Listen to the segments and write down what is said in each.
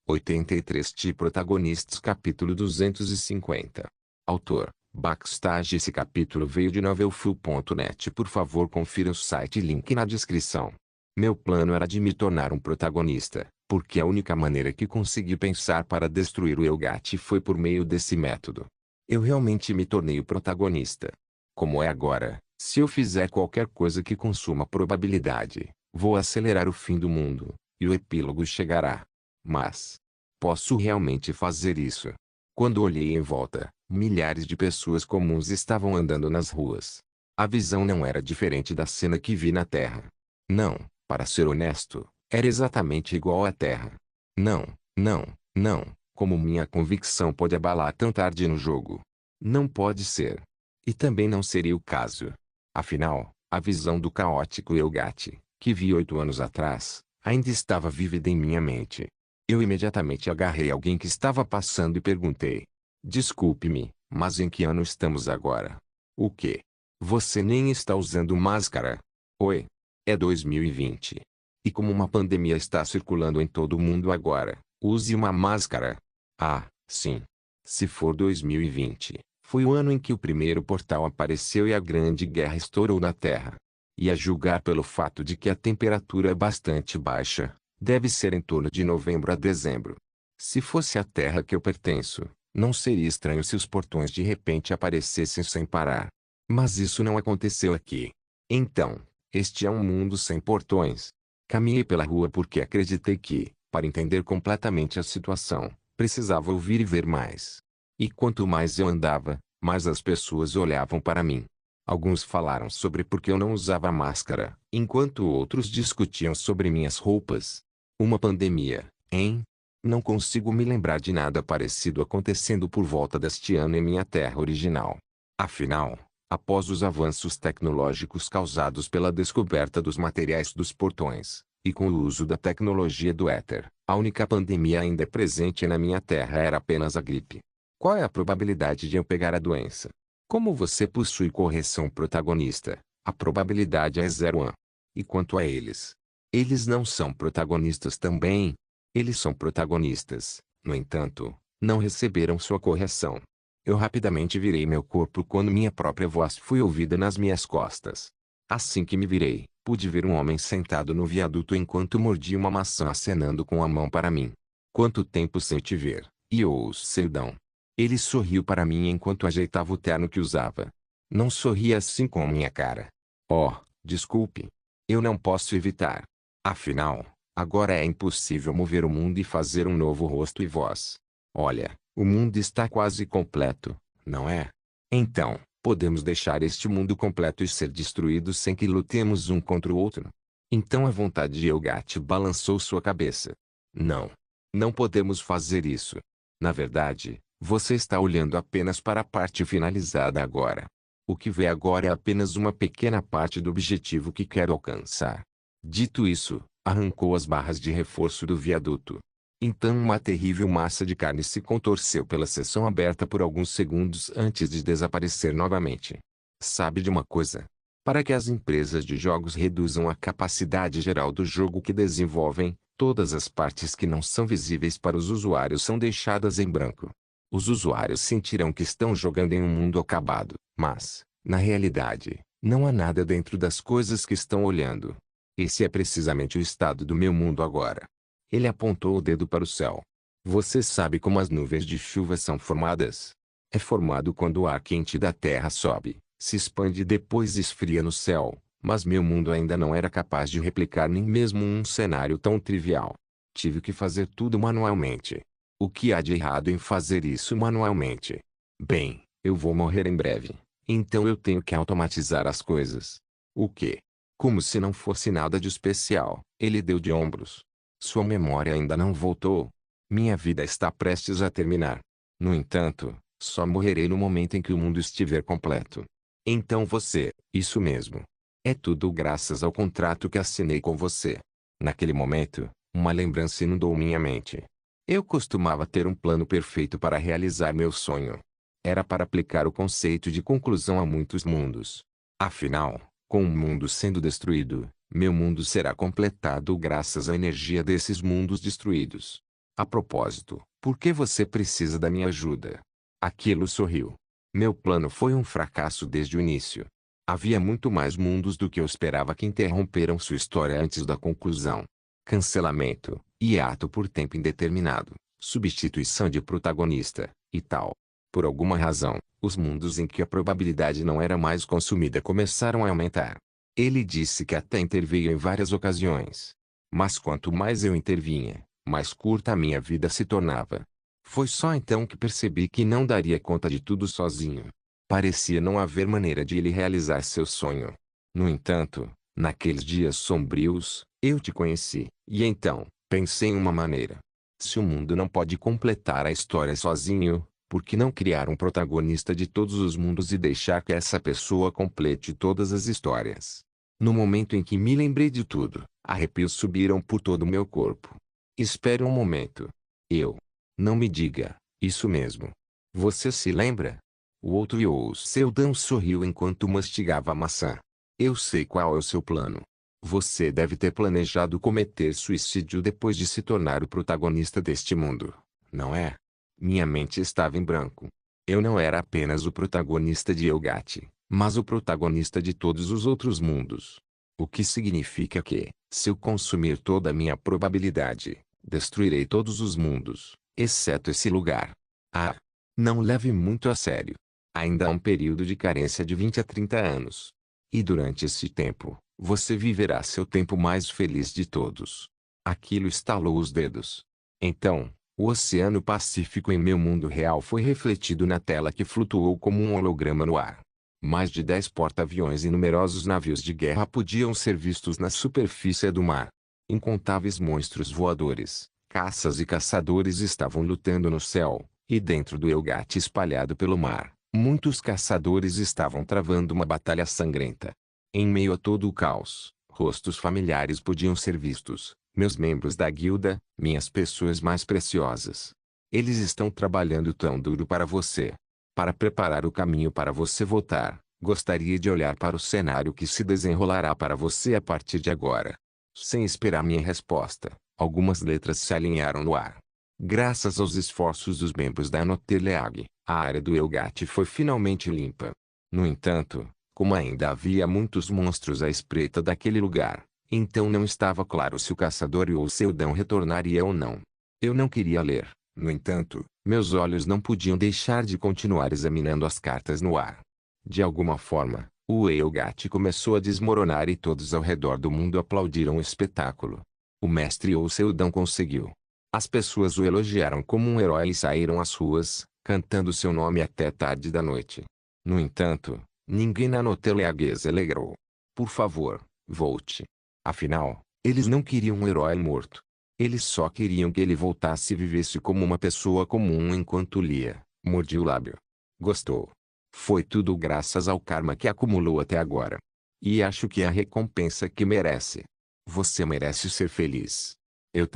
83 de protagonistas capítulo 250. Autor, Backstage. Esse capítulo veio de novelfull.net. Por favor confira o site, link na descrição. Meu plano era de me tornar um protagonista, porque a única maneira que consegui pensar para destruir o Elgato foi por meio desse método. Eu realmente me tornei o protagonista. Como é agora, se eu fizer qualquer coisa que consuma probabilidade, vou acelerar o fim do mundo, e o epílogo chegará. Mas, posso realmente fazer isso? Quando olhei em volta, milhares de pessoas comuns estavam andando nas ruas. A visão não era diferente da cena que vi na Terra. Não, para ser honesto, era exatamente igual à Terra. Não, não, não, como minha convicção pode abalar tão tarde no jogo? Não pode ser. E também não seria o caso. Afinal, a visão do caótico Elgato, que vi 8 anos atrás, ainda estava vívida em minha mente. Eu imediatamente agarrei alguém que estava passando e perguntei: desculpe-me, mas em que ano estamos agora? O quê? Você nem está usando máscara? Oi? É 2020. E como uma pandemia está circulando em todo o mundo agora, use uma máscara. Ah, sim. Se for 2020, foi o ano em que o primeiro portal apareceu e a Grande Guerra estourou na Terra. E a julgar pelo fato de que a temperatura é bastante baixa, deve ser em torno de novembro a dezembro. Se fosse a Terra que eu pertenço, não seria estranho se os portões de repente aparecessem sem parar. Mas isso não aconteceu aqui. Então, este é um mundo sem portões. Caminhei pela rua porque acreditei que, para entender completamente a situação, precisava ouvir e ver mais. E quanto mais eu andava, mais as pessoas olhavam para mim. Alguns falaram sobre por que eu não usava máscara, enquanto outros discutiam sobre minhas roupas. Uma pandemia, hein? Não consigo me lembrar de nada parecido acontecendo por volta deste ano em minha terra original. Afinal, após os avanços tecnológicos causados pela descoberta dos materiais dos portões, e com o uso da tecnologia do éter, a única pandemia ainda presente na minha terra era apenas a gripe. Qual é a probabilidade de eu pegar a doença? Como você possui correção protagonista, a probabilidade é 0,1. E quanto a eles? Eles não são protagonistas também? Eles são protagonistas, no entanto, não receberam sua correção. Eu rapidamente virei meu corpo quando minha própria voz foi ouvida nas minhas costas. Assim que me virei, pude ver um homem sentado no viaduto enquanto mordia uma maçã acenando com a mão para mim. Quanto tempo sem te ver, Ious Seldão. Ele sorriu para mim enquanto ajeitava o terno que usava. Não sorria assim com minha cara. Oh, desculpe. Eu não posso evitar. Afinal, agora é impossível mover o mundo e fazer um novo rosto e voz. Olha, o mundo está quase completo, não é? Então, podemos deixar este mundo completo e ser destruído sem que lutemos um contra o outro? Então a vontade de Elgato balançou sua cabeça. Não. Não podemos fazer isso. Na verdade, você está olhando apenas para a parte finalizada agora. O que vê agora é apenas uma pequena parte do objetivo que quero alcançar. Dito isso, arrancou as barras de reforço do viaduto. Então uma terrível massa de carne se contorceu pela seção aberta por alguns segundos antes de desaparecer novamente. Sabe de uma coisa? Para que as empresas de jogos reduzam a capacidade geral do jogo que desenvolvem, todas as partes que não são visíveis para os usuários são deixadas em branco. Os usuários sentirão que estão jogando em um mundo acabado, mas, na realidade, não há nada dentro das coisas que estão olhando. Esse é precisamente o estado do meu mundo agora. Ele apontou o dedo para o céu. Você sabe como as nuvens de chuva são formadas? É formado quando o ar quente da Terra sobe, se expande e depois esfria no céu, mas meu mundo ainda não era capaz de replicar nem mesmo um cenário tão trivial. Tive que fazer tudo manualmente. O que há de errado em fazer isso manualmente? Bem, eu vou morrer em breve, então eu tenho que automatizar as coisas. O quê? Como se não fosse nada de especial, ele deu de ombros. Sua memória ainda não voltou. Minha vida está prestes a terminar. No entanto, só morrerei no momento em que o mundo estiver completo. Então você, isso mesmo. É tudo graças ao contrato que assinei com você. Naquele momento, uma lembrança inundou minha mente. Eu costumava ter um plano perfeito para realizar meu sonho. Era para aplicar o conceito de conclusão a muitos mundos. Afinal, com um mundo sendo destruído, meu mundo será completado graças à energia desses mundos destruídos. A propósito, por que você precisa da minha ajuda? Aquilo sorriu. Meu plano foi um fracasso desde o início. Havia muito mais mundos do que eu esperava que interromperam sua história antes da conclusão. Cancelamento, hiato por tempo indeterminado, substituição de protagonista, e tal. Por alguma razão, os mundos em que a probabilidade não era mais consumida começaram a aumentar. Ele disse que até interveio em várias ocasiões. Mas quanto mais eu intervinha, mais curta a minha vida se tornava. Foi só então que percebi que não daria conta de tudo sozinho. Parecia não haver maneira de ele realizar seu sonho. No entanto, naqueles dias sombrios, eu te conheci, e então, pensei em uma maneira. Se o mundo não pode completar a história sozinho, por que não criar um protagonista de todos os mundos e deixar que essa pessoa complete todas as histórias? No momento em que me lembrei de tudo, arrepios subiram por todo o meu corpo. Espere um momento. Eu. Não me diga, isso mesmo. Você se lembra? O outro Yo Seldon sorriu enquanto mastigava a maçã. Eu sei qual é o seu plano. Você deve ter planejado cometer suicídio depois de se tornar o protagonista deste mundo, não é? Minha mente estava em branco. Eu não era apenas o protagonista de Elgate, mas o protagonista de todos os outros mundos. O que significa que, se eu consumir toda a minha probabilidade, destruirei todos os mundos, exceto esse lugar. Ah! Não leve muito a sério. Ainda há um período de carência de 20 a 30 anos. E durante esse tempo, você viverá seu tempo mais feliz de todos. Aquilo estalou os dedos. Então, o Oceano Pacífico em meu mundo real foi refletido na tela que flutuou como um holograma no ar. Mais de 10 porta-aviões e numerosos navios de guerra podiam ser vistos na superfície do mar. Incontáveis monstros voadores, caças e caçadores estavam lutando no céu, e dentro do Elgate espalhado pelo mar, muitos caçadores estavam travando uma batalha sangrenta. Em meio a todo o caos, rostos familiares podiam ser vistos, meus membros da guilda, minhas pessoas mais preciosas. Eles estão trabalhando tão duro para você. Para preparar o caminho para você voltar, gostaria de olhar para o cenário que se desenrolará para você a partir de agora. Sem esperar minha resposta, algumas letras se alinharam no ar. Graças aos esforços dos membros da Noteleag, a área do Elgate foi finalmente limpa. No entanto, como ainda havia muitos monstros à espreita daquele lugar, então não estava claro se o caçador ou o Seldon retornaria ou não. Eu não queria ler, no entanto, meus olhos não podiam deixar de continuar examinando as cartas no ar. De alguma forma, o Elgate começou a desmoronar e todos ao redor do mundo aplaudiram o espetáculo. O mestre ou Seldon conseguiu. As pessoas o elogiaram como um herói e saíram às ruas, cantando seu nome até tarde da noite. No entanto, ninguém na Noteleag se alegrou. Por favor, volte. Afinal, eles não queriam um herói morto. Eles só queriam que ele voltasse e vivesse como uma pessoa comum enquanto lia. Mordi o lábio. Gostou. Foi tudo graças ao karma que acumulou até agora. E acho que é a recompensa que merece. Você merece ser feliz. Eu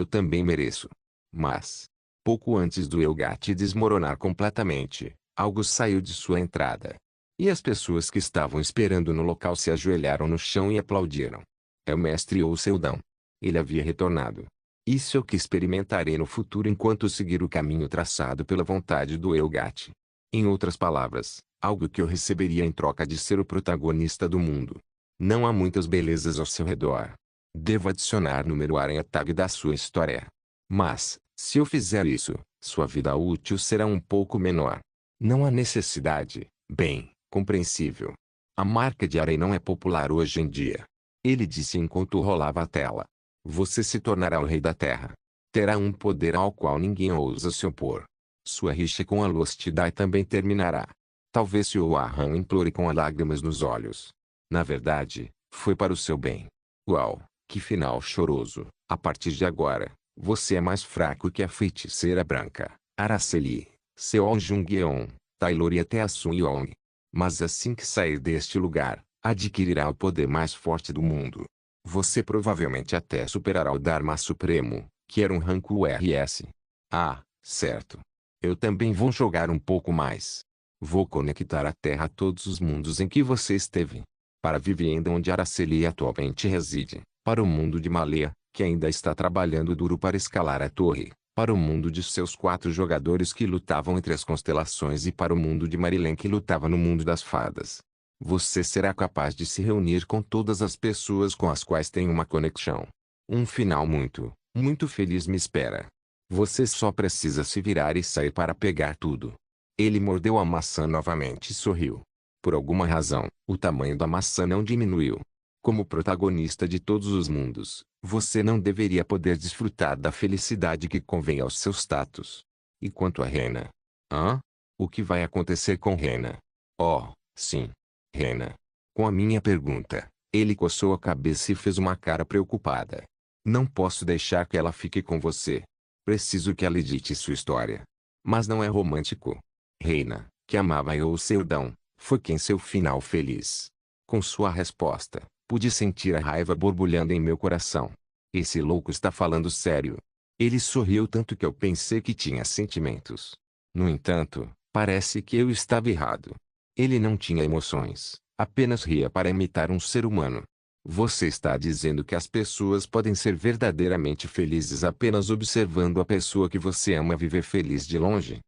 também mereço. Mas, pouco antes do Elgate desmoronar completamente, algo saiu de sua entrada. E as pessoas que estavam esperando no local se ajoelharam no chão e aplaudiram. É o mestre ou Seldon. Ele havia retornado. Isso é o que experimentarei no futuro enquanto seguir o caminho traçado pela vontade do Elgate. Em outras palavras, algo que eu receberia em troca de ser o protagonista do mundo. Não há muitas belezas ao seu redor. Devo adicionar número à tag da sua história. Mas, se eu fizer isso, sua vida útil será um pouco menor. Não há necessidade, bem, compreensível. A marca de Arei não é popular hoje em dia. Ele disse enquanto rolava a tela. Você se tornará o rei da terra. Terá um poder ao qual ninguém ousa se opor. Sua rixa com a Lostidai também terminará. Talvez se o Arran implore com as lágrimas nos olhos. Na verdade, foi para o seu bem. Uau, que final choroso. A partir de agora, você é mais fraco que a feiticeira branca, Araceli, Seol Jung-yeon, Taylor e até a Sun Yong. Mas assim que sair deste lugar, adquirirá o poder mais forte do mundo. Você provavelmente até superará o Dharma Supremo, que era um rango RS. Ah, certo. Eu também vou jogar um pouco mais. Vou conectar a Terra a todos os mundos em que você esteve. Para Vivienda onde Araceli atualmente reside, para o mundo de Malea, que ainda está trabalhando duro para escalar a torre, para o mundo de seus 4 jogadores que lutavam entre as constelações e para o mundo de Marilyn que lutava no mundo das fadas. Você será capaz de se reunir com todas as pessoas com as quais tem uma conexão. Um final muito, muito feliz me espera. Você só precisa se virar e sair para pegar tudo. Ele mordeu a maçã novamente e sorriu. Por alguma razão, o tamanho da maçã não diminuiu. Como protagonista de todos os mundos, você não deveria poder desfrutar da felicidade que convém aos seus status. E quanto a Rena? Hã? O que vai acontecer com Rena? Oh, sim. Rena. Com a minha pergunta, ele coçou a cabeça e fez uma cara preocupada. Não posso deixar que ela fique com você. Preciso que ela edite sua história. Mas não é romântico. Rena, que amava eu o Seudão, foi quem seu final feliz. Com sua resposta, pude sentir a raiva borbulhando em meu coração. Esse louco está falando sério. Ele sorriu tanto que eu pensei que tinha sentimentos. No entanto, parece que eu estava errado. Ele não tinha emoções, apenas ria para imitar um ser humano. Você está dizendo que as pessoas podem ser verdadeiramente felizes apenas observando a pessoa que você ama viver feliz de longe?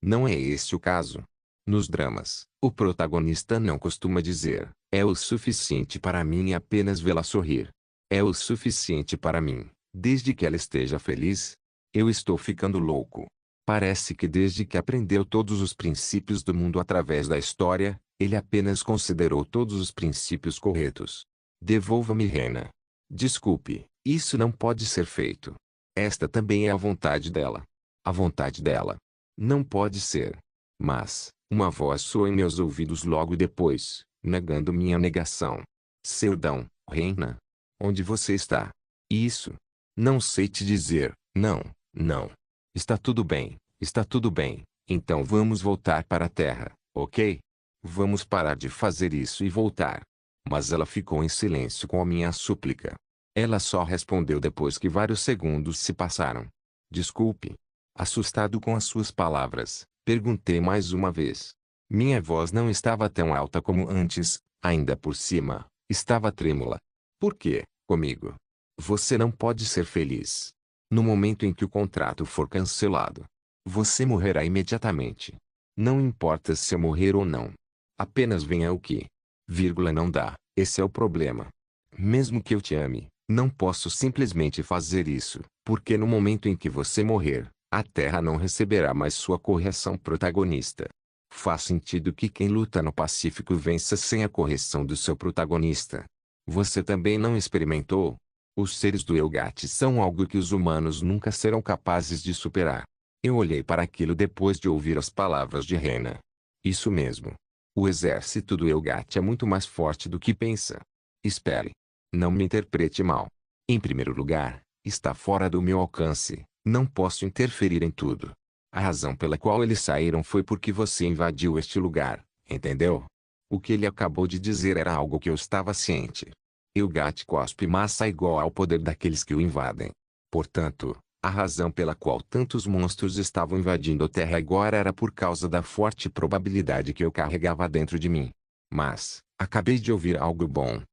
Não é esse o caso. Nos dramas, o protagonista não costuma dizer, é o suficiente para mim e apenas vê-la sorrir. É o suficiente para mim, desde que ela esteja feliz. Eu estou ficando louco. Parece que desde que aprendeu todos os princípios do mundo através da história, ele apenas considerou todos os princípios corretos. Devolva-me Rena. Desculpe, isso não pode ser feito. Esta também é a vontade dela. A vontade dela. Não pode ser. Mas, uma voz soou em meus ouvidos logo depois, negando minha negação. Seudão, Rena. Onde você está? Isso. Não sei te dizer, não, não. Está tudo bem, está tudo bem, então vamos voltar para a Terra, ok? Vamos parar de fazer isso e voltar. Mas ela ficou em silêncio com a minha súplica. Ela só respondeu depois que vários segundos se passaram. Desculpe. Assustado com as suas palavras, perguntei mais uma vez. Minha voz não estava tão alta como antes, ainda por cima, estava trêmula. Por quê, comigo? Você não pode ser feliz. No momento em que o contrato for cancelado, você morrerá imediatamente. Não importa se eu morrer ou não. Apenas venha o que? Vírgula não dá, esse é o problema. Mesmo que eu te ame, não posso simplesmente fazer isso, porque no momento em que você morrer, a Terra não receberá mais sua correção protagonista. Faz sentido que quem luta no Pacífico vença sem a correção do seu protagonista. Você também não experimentou? Os seres do Elgate são algo que os humanos nunca serão capazes de superar. Eu olhei para aquilo depois de ouvir as palavras de Rena. Isso mesmo. O exército do Elgate é muito mais forte do que pensa. Espere. Não me interprete mal. Em primeiro lugar, está fora do meu alcance. Não posso interferir em tudo. A razão pela qual eles saíram foi porque você invadiu este lugar, entendeu? O que ele acabou de dizer era algo que eu estava ciente. Elgate cospe massa igual ao poder daqueles que o invadem. Portanto, a razão pela qual tantos monstros estavam invadindo a Terra agora era por causa da forte probabilidade que eu carregava dentro de mim. Mas, acabei de ouvir algo bom.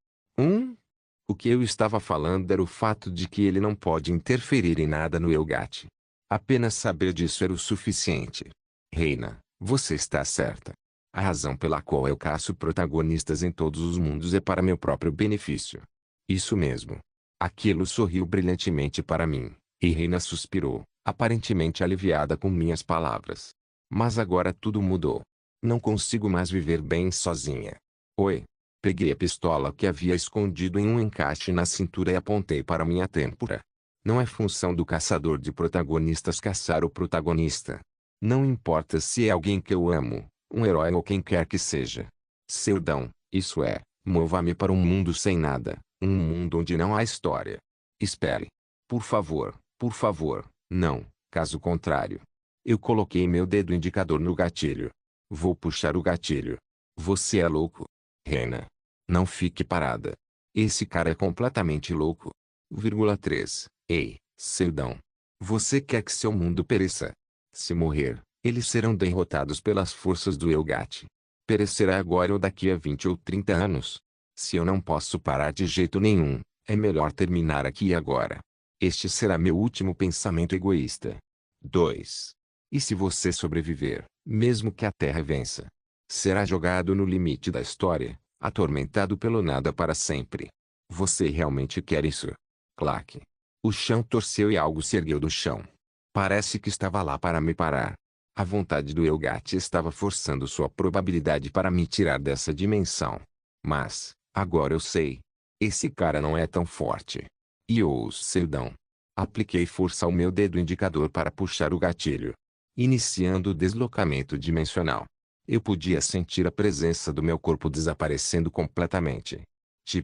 O que eu estava falando era o fato de que ele não pode interferir em nada no Elgate. Apenas saber disso era o suficiente. Reina, você está certa. A razão pela qual eu caço protagonistas em todos os mundos é para meu próprio benefício. Isso mesmo. Aquilo sorriu brilhantemente para mim, e Reina suspirou, aparentemente aliviada com minhas palavras. Mas agora tudo mudou. Não consigo mais viver bem sozinha. Oi. Peguei a pistola que havia escondido em um encaixe na cintura e apontei para minha têmpora. Não é função do caçador de protagonistas caçar o protagonista. Não importa se é alguém que eu amo, um herói ou quem quer que seja. Seudão, isso é, mova-me para um mundo sem nada, um mundo onde não há história. Espere. Por favor, não, caso contrário. Eu coloquei meu dedo indicador no gatilho. Vou puxar o gatilho. Você é louco. Rena. Não fique parada. Esse cara é completamente louco. 3. Ei, Seudão. Você quer que seu mundo pereça? Se morrer, eles serão derrotados pelas forças do Elgate. Perecerá agora ou daqui a 20 ou 30 anos. Se eu não posso parar de jeito nenhum, É melhor terminar aqui e agora. Este será meu último pensamento egoísta. 2. E se você sobreviver, mesmo que a Terra vença? Será jogado no limite da história, atormentado pelo nada para sempre. Você realmente quer isso? Claque. O chão torceu e algo se ergueu do chão. Parece que estava lá para me parar. A vontade do Elgat estava forçando sua probabilidade para me tirar dessa dimensão. Mas, agora eu sei. Esse cara não é tão forte. E Seldão. Apliquei força ao meu dedo indicador para puxar o gatilho, iniciando o deslocamento dimensional. Eu podia sentir a presença do meu corpo desaparecendo completamente.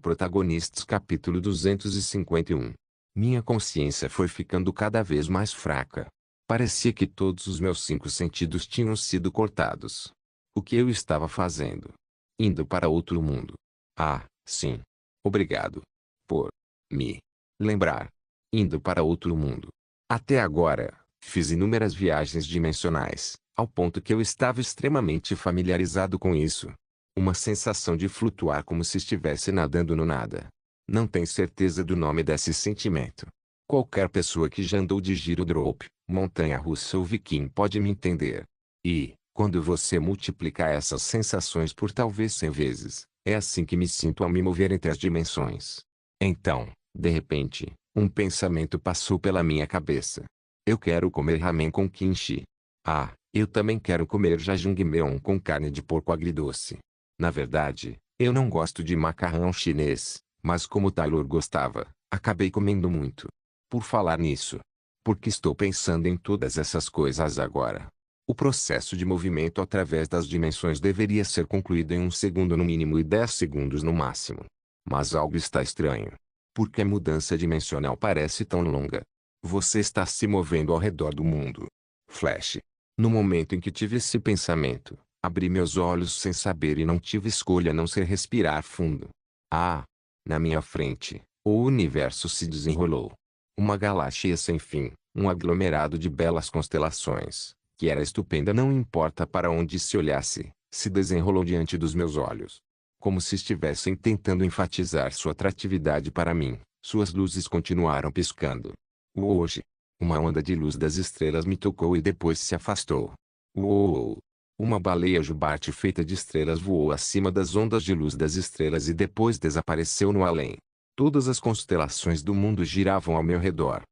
Protagonistas capítulo 251. Minha consciência foi ficando cada vez mais fraca. Parecia que todos os meus 5 sentidos tinham sido cortados. O que eu estava fazendo? Indo para outro mundo. Ah, sim. Obrigado por me lembrar. Indo para outro mundo. Até agora, fiz inúmeras viagens dimensionais, ao ponto que eu estava extremamente familiarizado com isso. Uma sensação de flutuar como se estivesse nadando no nada. Não tenho certeza do nome desse sentimento. Qualquer pessoa que já andou de giro drop, montanha-russa ou viking pode me entender. E, quando você multiplicar essas sensações por talvez 100 vezes, é assim que me sinto ao me mover entre as dimensões. Então, de repente, um pensamento passou pela minha cabeça. Eu quero comer ramen com kimchi. Ah, eu também quero comer jajangmyeon com carne de porco agridoce. Na verdade, eu não gosto de macarrão chinês, mas como Taylor gostava, acabei comendo muito. Por falar nisso, porque estou pensando em todas essas coisas agora. O processo de movimento através das dimensões deveria ser concluído em 1 segundo no mínimo e 10 segundos no máximo. Mas algo está estranho. Por que a mudança dimensional parece tão longa? Você está se movendo ao redor do mundo. Flash. No momento em que tive esse pensamento, abri meus olhos sem saber e não tive escolha a não ser respirar fundo. Ah! Na minha frente, o universo se desenrolou. Uma galáxia sem fim, um aglomerado de belas constelações, que era estupenda não importa para onde se olhasse, se desenrolou diante dos meus olhos. Como se estivessem tentando enfatizar sua atratividade para mim, suas luzes continuaram piscando. Hoje, uma onda de luz das estrelas me tocou e depois se afastou. Uou! Uma baleia jubarte feita de estrelas voou acima das ondas de luz das estrelas e depois desapareceu no além. Todas as constelações do mundo giravam ao meu redor.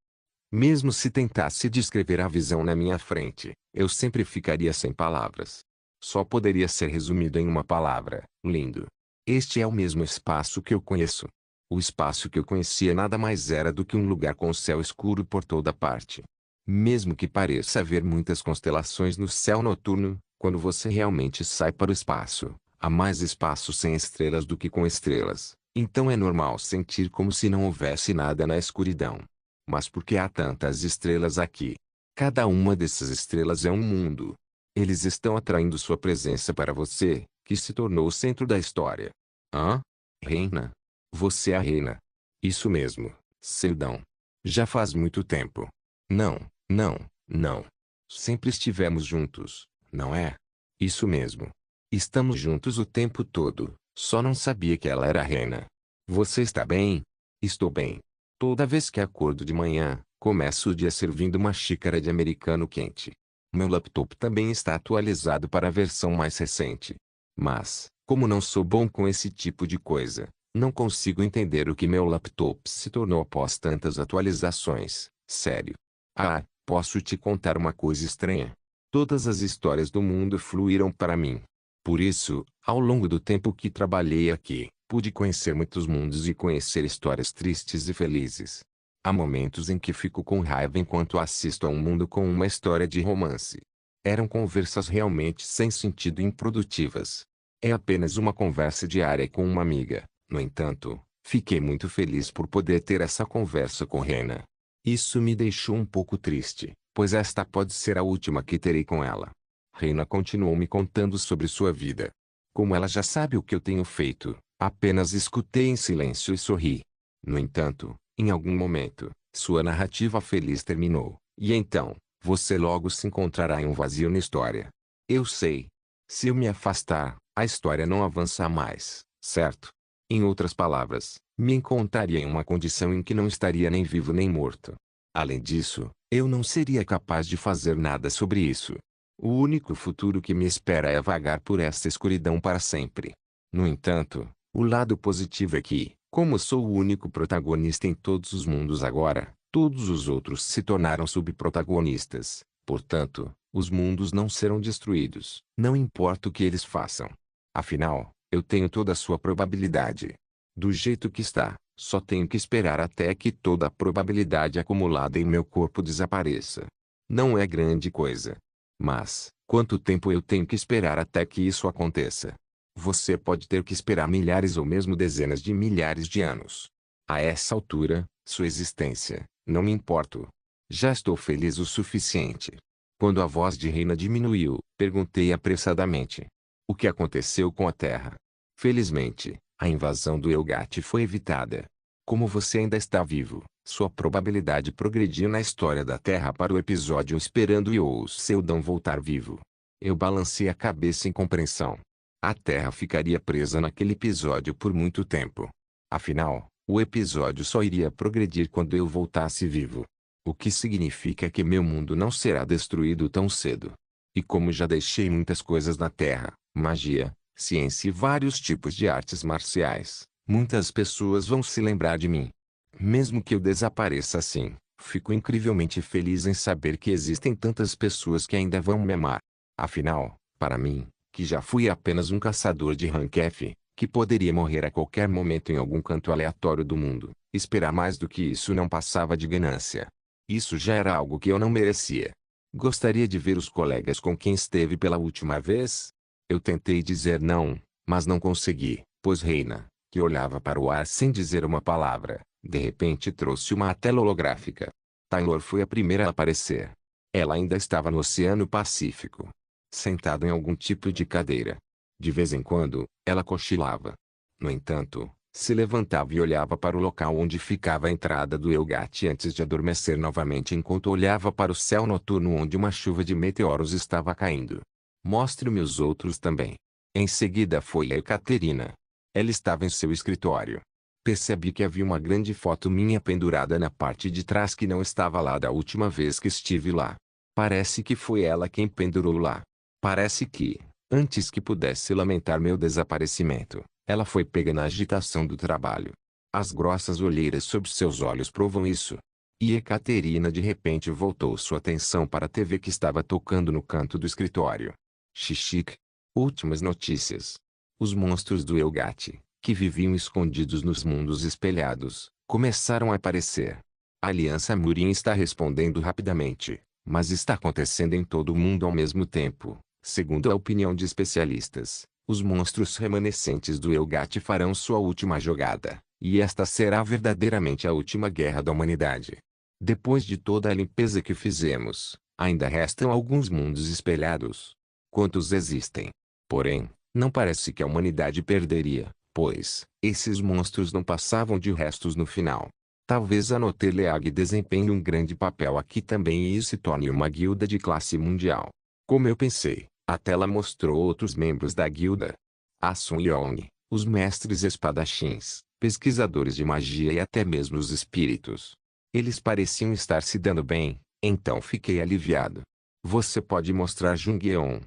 Mesmo se tentasse descrever a visão na minha frente, eu sempre ficaria sem palavras. Só poderia ser resumido em uma palavra: lindo. Este é o mesmo espaço que eu conheço. O espaço que eu conhecia nada mais era do que um lugar com o céu escuro por toda parte. Mesmo que pareça haver muitas constelações no céu noturno, quando você realmente sai para o espaço, há mais espaço sem estrelas do que com estrelas. Então é normal sentir como se não houvesse nada na escuridão. Mas por que há tantas estrelas aqui? Cada uma dessas estrelas é um mundo. Eles estão atraindo sua presença para você, que se tornou o centro da história. Hã? Reina? Você é a reina. Isso mesmo, Seldão. Já faz muito tempo. Não, não, não. Sempre estivemos juntos, não é? Isso mesmo. Estamos juntos o tempo todo, só não sabia que ela era a reina. Você está bem? Estou bem. Toda vez que acordo de manhã, começo o dia servindo uma xícara de americano quente. Meu laptop também está atualizado para a versão mais recente. Mas, como não sou bom com esse tipo de coisa, não consigo entender o que meu laptop se tornou após tantas atualizações. Sério. Ah, posso te contar uma coisa estranha? Todas as histórias do mundo fluíram para mim. Por isso, ao longo do tempo que trabalhei aqui, pude conhecer muitos mundos e conhecer histórias tristes e felizes. Há momentos em que fico com raiva enquanto assisto a um mundo com uma história de romance. Eram conversas realmente sem sentido e improdutivas. É apenas uma conversa diária com uma amiga. No entanto, fiquei muito feliz por poder ter essa conversa com Rena. Isso me deixou um pouco triste, pois esta pode ser a última que terei com ela. Reina continuou me contando sobre sua vida. Como ela já sabe o que eu tenho feito, apenas escutei em silêncio e sorri. No entanto, em algum momento, sua narrativa feliz terminou, e então, você logo se encontrará em um vazio na história. Eu sei. Se eu me afastar, a história não avança mais, certo? Em outras palavras, Me encontraria em uma condição em que não estaria nem vivo nem morto. Além disso, eu não seria capaz de fazer nada sobre isso. O único futuro que me espera é vagar por esta escuridão para sempre. No entanto, o lado positivo é que, como sou o único protagonista em todos os mundos agora, todos os outros se tornaram subprotagonistas. Portanto, os mundos não serão destruídos, não importa o que eles façam. Afinal, eu tenho toda a sua probabilidade. Do jeito que está, só tenho que esperar até que toda a probabilidade acumulada em meu corpo desapareça. Não é grande coisa. Mas, quanto tempo eu tenho que esperar até que isso aconteça? Você pode ter que esperar milhares ou mesmo dezenas de milhares de anos. A essa altura, sua existência, não me importo. Já estou feliz o suficiente. Quando a voz de Reina diminuiu, perguntei apressadamente: o que aconteceu com a Terra? Felizmente, a invasão do Elgate foi evitada. Como você ainda está vivo, sua probabilidade progrediu na história da Terra para o episódio esperando Yo Seldon voltar vivo. Eu balancei a cabeça em compreensão. A Terra ficaria presa naquele episódio por muito tempo. Afinal, o episódio só iria progredir quando eu voltasse vivo. O que significa que meu mundo não será destruído tão cedo. E como já deixei muitas coisas na Terra, magia, ciência e vários tipos de artes marciais, muitas pessoas vão se lembrar de mim. Mesmo que eu desapareça assim, fico incrivelmente feliz em saber que existem tantas pessoas que ainda vão me amar. Afinal, para mim, que já fui apenas um caçador de rank F, que poderia morrer a qualquer momento em algum canto aleatório do mundo, esperar mais do que isso não passava de ganância. Isso já era algo que eu não merecia. Gostaria de ver os colegas com quem esteve pela última vez? Eu tentei dizer não, mas não consegui, pois Reina, que olhava para o ar sem dizer uma palavra, de repente trouxe uma tela holográfica. Taylor foi a primeira a aparecer. Ela ainda estava no Oceano Pacífico, sentada em algum tipo de cadeira. De vez em quando, ela cochilava. No entanto, se levantava e olhava para o local onde ficava a entrada do Elgate antes de adormecer novamente enquanto olhava para o céu noturno onde uma chuva de meteoros estava caindo. Mostre-me os outros também. Em seguida foi a Ekaterina. Ela estava em seu escritório. Percebi que havia uma grande foto minha pendurada na parte de trás que não estava lá da última vez que estive lá. Parece que foi ela quem pendurou lá. Parece que, antes que pudesse lamentar meu desaparecimento, ela foi pega na agitação do trabalho. As grossas olheiras sob seus olhos provam isso. E Ekaterina de repente voltou sua atenção para a TV que estava tocando no canto do escritório. Xixique. Últimas notícias. Os monstros do Elgate, que viviam escondidos nos mundos espelhados, começaram a aparecer. A Aliança Murin está respondendo rapidamente, mas está acontecendo em todo o mundo ao mesmo tempo. Segundo a opinião de especialistas, os monstros remanescentes do Elgate farão sua última jogada, e esta será verdadeiramente a última guerra da humanidade. Depois de toda a limpeza que fizemos, ainda restam alguns mundos espelhados. Quantos existem? Porém, não parece que a humanidade perderia, pois, esses monstros não passavam de restos no final. Talvez a Noteleag desempenhe um grande papel aqui também e isso se torne uma guilda de classe mundial. Como eu pensei, a tela mostrou outros membros da guilda. A Sun Yong, os mestres espadachins, pesquisadores de magia e até mesmo os espíritos. Eles pareciam estar se dando bem, então fiquei aliviado. Você pode mostrar Jungyeon.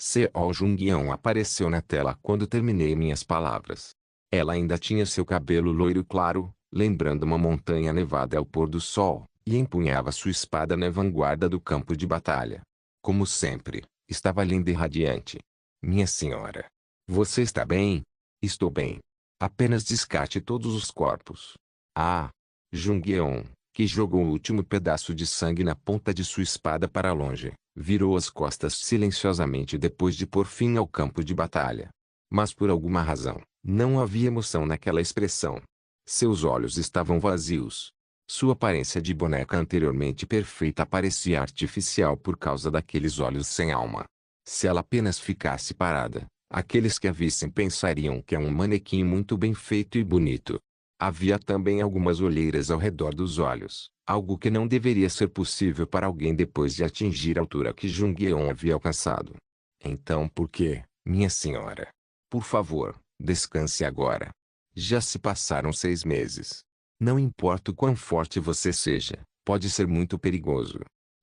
Seo Jungyeon apareceu na tela quando terminei minhas palavras. Ela ainda tinha seu cabelo loiro claro, lembrando uma montanha nevada ao pôr do sol, e empunhava sua espada na vanguarda do campo de batalha. Como sempre, estava linda e radiante. Minha senhora. Você está bem? Estou bem. Apenas descarte todos os corpos. Ah! Jungyeon, que jogou o último pedaço de sangue na ponta de sua espada para longe, virou as costas silenciosamente depois de pôr fim ao campo de batalha. Mas por alguma razão, não havia emoção naquela expressão. Seus olhos estavam vazios. Sua aparência de boneca anteriormente perfeita parecia artificial por causa daqueles olhos sem alma. Se ela apenas ficasse parada, aqueles que a vissem pensariam que é um manequim muito bem feito e bonito. Havia também algumas olheiras ao redor dos olhos, algo que não deveria ser possível para alguém depois de atingir a altura que Jungyeon havia alcançado. Então por que, minha senhora? Por favor, descanse agora. Já se passaram 6 meses. Não importa o quão forte você seja, pode ser muito perigoso.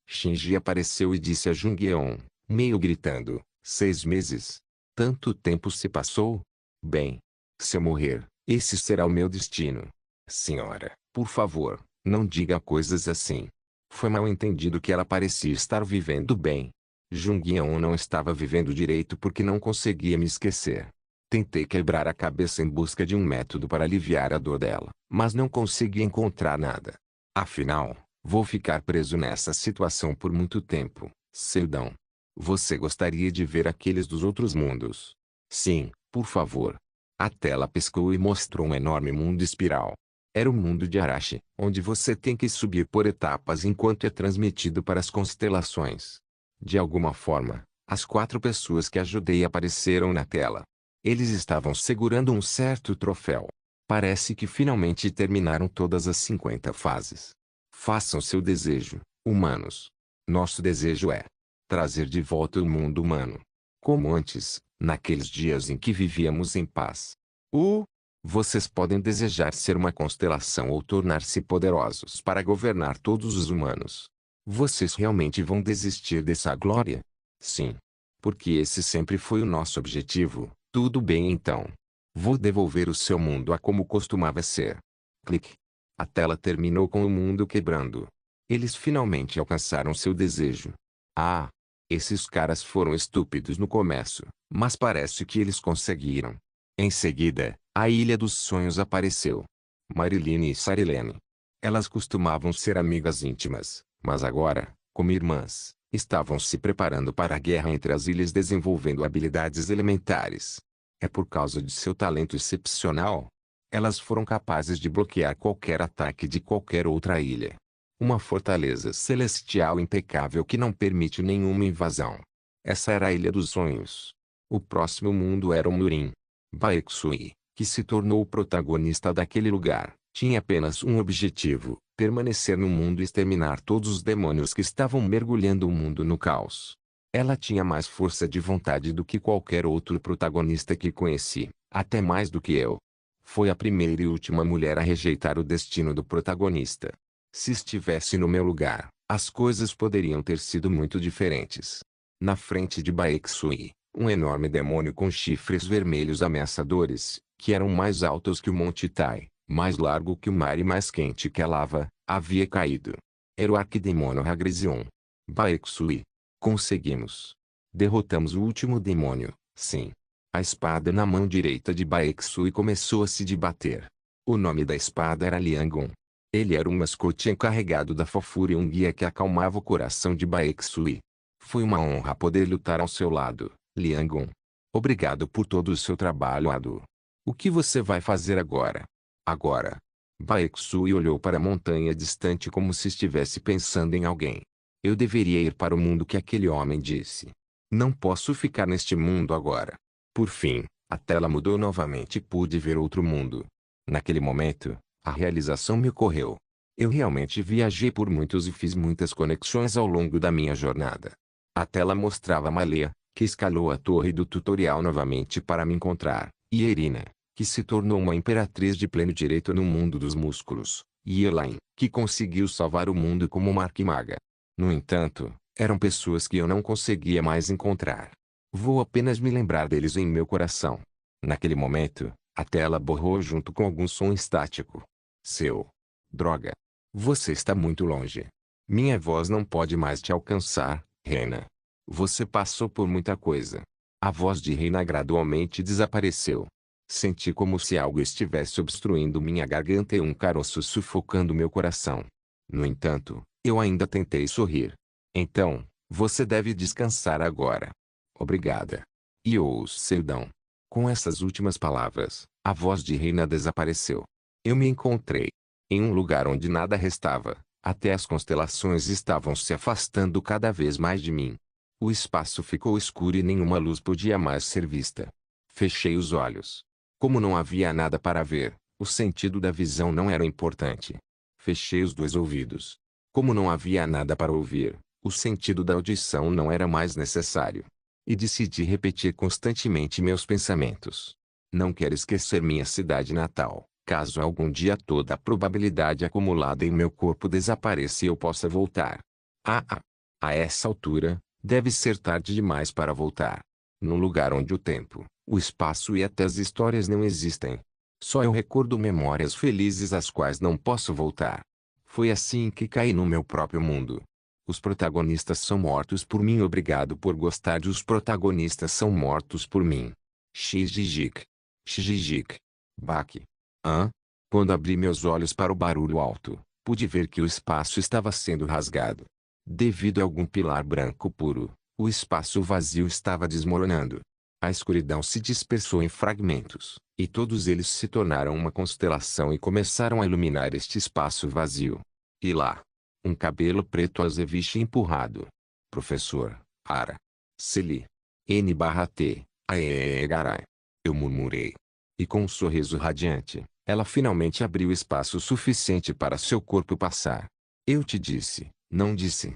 Shinji apareceu e disse a Jung-eon, meio gritando, 6 meses? Tanto tempo se passou? Bem, se eu morrer, esse será o meu destino. Senhora, por favor, não diga coisas assim. Foi mal entendido que ela parecia estar vivendo bem. Jung-eon não estava vivendo direito porque não conseguia me esquecer. Tentei quebrar a cabeça em busca de um método para aliviar a dor dela, mas não consegui encontrar nada. Afinal, vou ficar preso nessa situação por muito tempo, Seldão. Você gostaria de ver aqueles dos outros mundos? Sim, por favor. A tela piscou e mostrou um enorme mundo espiral. Era o mundo de Arashi, onde você tem que subir por etapas enquanto é transmitido para as constelações. De alguma forma, as 4 pessoas que ajudei apareceram na tela. Eles estavam segurando um certo troféu. Parece que finalmente terminaram todas as 50 fases. Façam seu desejo, humanos. Nosso desejo é trazer de volta o mundo humano. Como antes, naqueles dias em que vivíamos em paz. Vocês podem desejar ser uma constelação ou tornar-se poderosos para governar todos os humanos. Vocês realmente vão desistir dessa glória? Sim. Porque esse sempre foi o nosso objetivo. Tudo bem então. Vou devolver o seu mundo a como costumava ser. Clique. A tela terminou com o mundo quebrando. Eles finalmente alcançaram seu desejo. Ah! Esses caras foram estúpidos no começo, mas parece que eles conseguiram. Em seguida, a Ilha dos Sonhos apareceu. Marilyn e Sarilene. Elas costumavam ser amigas íntimas, mas agora, como irmãs, estavam se preparando para a guerra entre as ilhas desenvolvendo habilidades elementares. É por causa de seu talento excepcional. Elas foram capazes de bloquear qualquer ataque de qualquer outra ilha. Uma fortaleza celestial impecável que não permite nenhuma invasão. Essa era a Ilha dos Sonhos. O próximo mundo era o Murin. Baeksui, que se tornou o protagonista daquele lugar, tinha apenas um objetivo: permanecer no mundo e exterminar todos os demônios que estavam mergulhando o mundo no caos. Ela tinha mais força de vontade do que qualquer outro protagonista que conheci, até mais do que eu. Foi a primeira e última mulher a rejeitar o destino do protagonista. Se estivesse no meu lugar, as coisas poderiam ter sido muito diferentes. Na frente de Baeksui, um enorme demônio com chifres vermelhos ameaçadores, que eram mais altos que o Monte Tai, mais largo que o mar e mais quente que a lava, havia caído. Era o arquidemônio Hagrizion. Baeksui. Conseguimos. Derrotamos o último demônio, sim. A espada na mão direita de Baeksui começou a se debater. O nome da espada era Liangon. Ele era um mascote encarregado da fofura e um guia que acalmava o coração de Baeksui. Foi uma honra poder lutar ao seu lado, Liangon. Obrigado por todo o seu trabalho árduo. O que você vai fazer agora? Agora. Baeksui olhou para a montanha distante como se estivesse pensando em alguém. Eu deveria ir para o mundo que aquele homem disse. Não posso ficar neste mundo agora. Por fim, a tela mudou novamente e pude ver outro mundo. Naquele momento, a realização me ocorreu. Eu realmente viajei por muitos e fiz muitas conexões ao longo da minha jornada. A tela mostrava Malea, que escalou a torre do tutorial novamente para me encontrar, e Irina, que se tornou uma imperatriz de pleno direito no mundo dos músculos, e Elaine, que conseguiu salvar o mundo como uma arquimaga. No entanto, eram pessoas que eu não conseguia mais encontrar. Vou apenas me lembrar deles em meu coração. Naquele momento, a tela borrou junto com algum som estático. Droga. Você está muito longe. Minha voz não pode mais te alcançar, Reina. Você passou por muita coisa. A voz de Reina gradualmente desapareceu. Senti como se algo estivesse obstruindo minha garganta e um caroço sufocando meu coração. No entanto, eu ainda tentei sorrir. Então, você deve descansar agora. Obrigada. Seldão. Com essas últimas palavras, a voz de Reina desapareceu. Eu me encontrei em um lugar onde nada restava, até as constelações estavam se afastando cada vez mais de mim. O espaço ficou escuro e nenhuma luz podia mais ser vista. Fechei os olhos. Como não havia nada para ver, o sentido da visão não era importante. Fechei os 2 ouvidos. Como não havia nada para ouvir, o sentido da audição não era mais necessário. E decidi repetir constantemente meus pensamentos. Não quero esquecer minha cidade natal, caso algum dia toda a probabilidade acumulada em meu corpo desapareça e eu possa voltar. A essa altura, deve ser tarde demais para voltar. Num lugar onde o tempo, o espaço e até as histórias não existem. Só eu recordo memórias felizes às quais não posso voltar. Foi assim que caí no meu próprio mundo. Os protagonistas são mortos por mim. Obrigado por gostar de Os protagonistas são mortos por mim. Xijijik. Xijijik. Bak. Quando abri meus olhos para o barulho alto, pude ver que o espaço estava sendo rasgado. Devido a algum pilar branco puro, o espaço vazio estava desmoronando. A escuridão se dispersou em fragmentos, e todos eles se tornaram uma constelação e começaram a iluminar este espaço vazio. E lá, um cabelo preto azeviche empurrado. Professor, Ara. Celi. N/T. Aegarai. Eu murmurei. E com um sorriso radiante, ela finalmente abriu espaço suficiente para seu corpo passar. Eu te disse, não disse?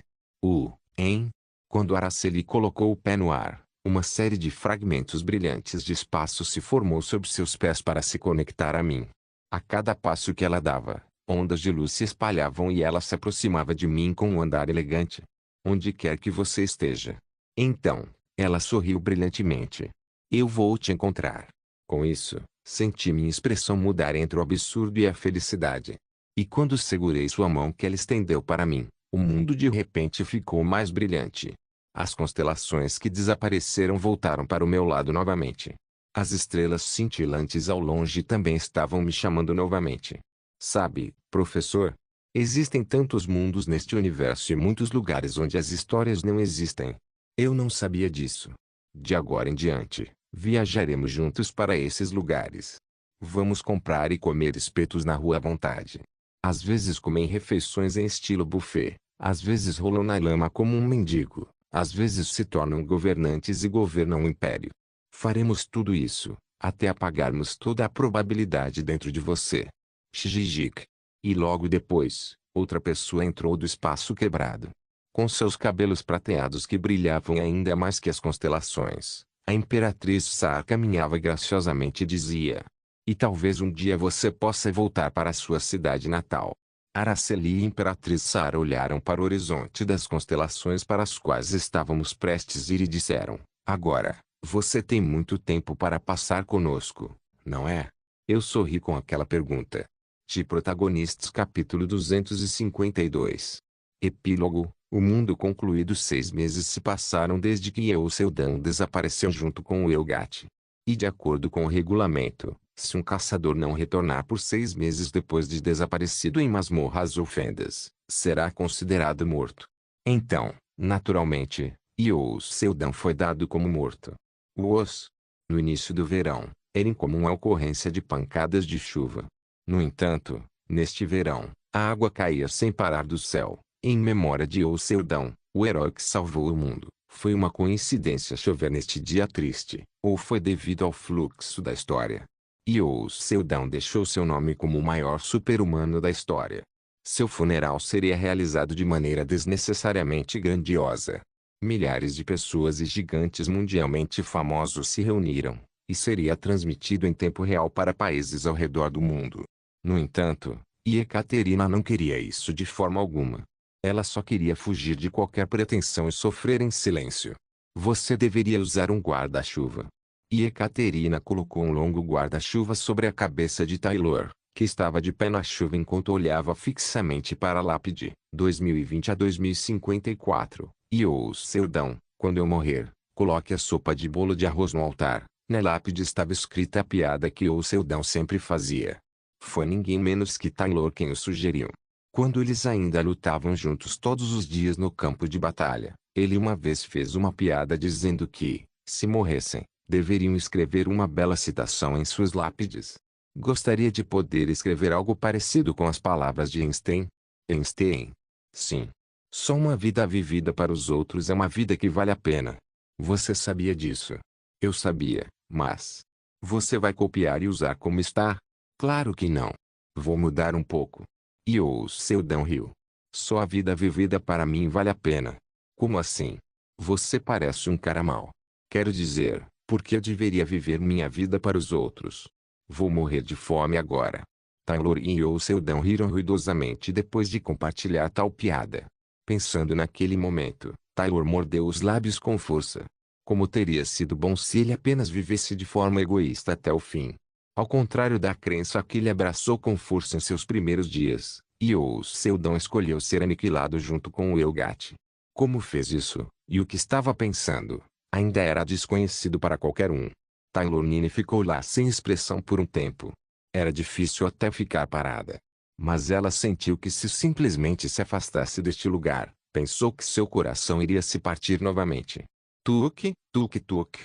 Hein? Quando Araceli colocou o pé no ar, uma série de fragmentos brilhantes de espaço se formou sob seus pés para se conectar a mim. A cada passo que ela dava, ondas de luz se espalhavam e ela se aproximava de mim com um andar elegante. Onde quer que você esteja. Então, ela sorriu brilhantemente. Eu vou te encontrar. Com isso, senti minha expressão mudar entre o absurdo e a felicidade. E quando segurei sua mão que ela estendeu para mim, o mundo de repente ficou mais brilhante. As constelações que desapareceram voltaram para o meu lado novamente. As estrelas cintilantes ao longe também estavam me chamando novamente. Sabe, professor? Existem tantos mundos neste universo e muitos lugares onde as histórias não existem. Eu não sabia disso. De agora em diante, viajaremos juntos para esses lugares. Vamos comprar e comer espetos na rua à vontade. Às vezes comem refeições em estilo buffet, às vezes rolam na lama como um mendigo, às vezes se tornam governantes e governam um império. Faremos tudo isso, até apagarmos toda a probabilidade dentro de você. Xijijik. E logo depois, outra pessoa entrou do espaço quebrado. Com seus cabelos prateados que brilhavam ainda mais que as constelações, a Imperatriz Sar caminhava graciosamente e dizia: e talvez um dia você possa voltar para sua cidade natal. Araceli e Imperatriz Sara olharam para o horizonte das constelações para as quais estávamos prestes a ir e disseram: agora, você tem muito tempo para passar conosco, não é? Eu sorri com aquela pergunta. De Protagonistas capítulo 252. Epílogo. O mundo concluído. 6 meses se passaram desde que Euseudan desapareceu junto com o Elgate. E de acordo com o regulamento, se um caçador não retornar por 6 meses depois de desaparecido em masmorras ou fendas, será considerado morto. Então, naturalmente, Euseudan foi dado como morto. No início do verão, era incomum a ocorrência de pancadas de chuva. No entanto, neste verão, a água caía sem parar do céu, em memória de Euseudan, o herói que salvou o mundo. Foi uma coincidência chover neste dia triste, ou foi devido ao fluxo da história? Euseudan deixou seu nome como o maior super-humano da história. Seu funeral seria realizado de maneira desnecessariamente grandiosa. Milhares de pessoas e gigantes mundialmente famosos se reuniram, e seria transmitido em tempo real para países ao redor do mundo. No entanto, Ekaterina não queria isso de forma alguma. Ela só queria fugir de qualquer pretensão e sofrer em silêncio. Você deveria usar um guarda-chuva. Ekaterina colocou um longo guarda-chuva sobre a cabeça de Taylor, que estava de pé na chuva enquanto olhava fixamente para a lápide. 2020 a 2054. Euseudan, quando eu morrer, coloque a sopa de bolo de arroz no altar. Na lápide estava escrita a piada que Euseudan sempre fazia. Foi ninguém menos que Taylor quem o sugeriu. Quando eles ainda lutavam juntos todos os dias no campo de batalha, ele uma vez fez uma piada dizendo que, se morressem, deveriam escrever uma bela citação em suas lápides. Gostaria de poder escrever algo parecido com as palavras de Einstein? Einstein. Sim. Só uma vida vivida para os outros é uma vida que vale a pena. Você sabia disso? Eu sabia, mas... Você vai copiar e usar como está? Claro que não. Vou mudar um pouco. Euseudan riu. Só a vida vivida para mim vale a pena. Como assim? Você parece um cara mau. Quero dizer, Por que eu deveria viver minha vida para os outros? Vou morrer de fome agora. Taylor e Yoseldon riram ruidosamente depois de compartilhar tal piada. Pensando naquele momento, Taylor mordeu os lábios com força. Como teria sido bom se ele apenas vivesse de forma egoísta até o fim. Ao contrário da crença que ele abraçou com força em seus primeiros dias, Yoseldon escolheu ser aniquilado junto com o Elgat. Como fez isso, e o que estava pensando, ainda era desconhecido para qualquer um. Taylor Nine ficou lá sem expressão por um tempo. Era difícil até ficar parada. Mas ela sentiu que se simplesmente se afastasse deste lugar, pensou que seu coração iria se partir novamente. Tuk, tuk, tuk.